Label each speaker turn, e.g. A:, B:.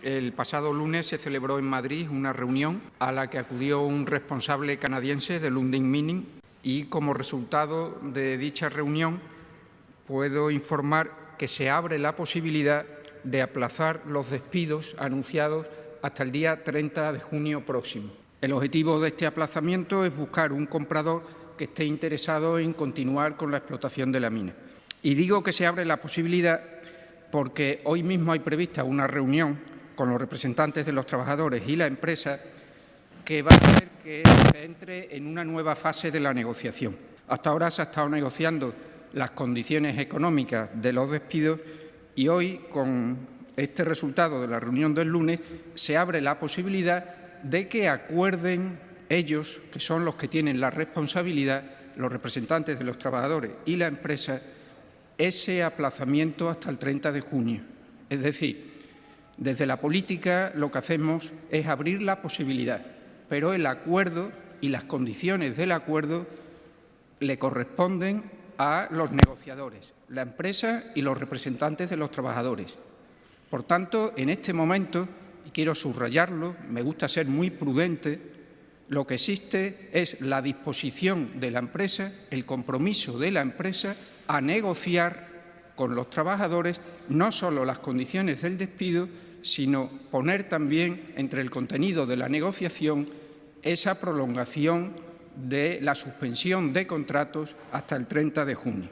A: el pasado lunes se celebró en Madrid una reunión a la que acudió un responsable canadiense de Lundin Mining y, como resultado de dicha reunión, puedo informar que se abre la posibilidad de aplazar los despidos anunciados hasta el día 30 de junio próximo. El objetivo de este aplazamiento es buscar un comprador que esté interesado en continuar con la explotación de la mina. Y digo que se abre la posibilidad porque hoy mismo hay prevista una reunión con los representantes de los trabajadores y la empresa que va a hacer que se entre en una nueva fase de la negociación. Hasta ahora se ha estado negociando las condiciones económicas de los despidos y hoy, con este resultado de la reunión del lunes, se abre la posibilidad de que acuerden ellos, que son los que tienen la responsabilidad, los representantes de los trabajadores y la empresa, ese aplazamiento hasta el 30 de junio. Es decir, desde la política lo que hacemos es abrir la posibilidad, pero el acuerdo y las condiciones del acuerdo le corresponden a los negociadores, la empresa y los representantes de los trabajadores. Por tanto, en este momento, y quiero subrayarlo, me gusta ser muy prudente, lo que existe es la disposición de la empresa, el compromiso de la empresa a negociar con los trabajadores no solo las condiciones del despido, sino poner también entre el contenido de la negociación esa prolongación de la suspensión de contratos hasta el 30 de junio.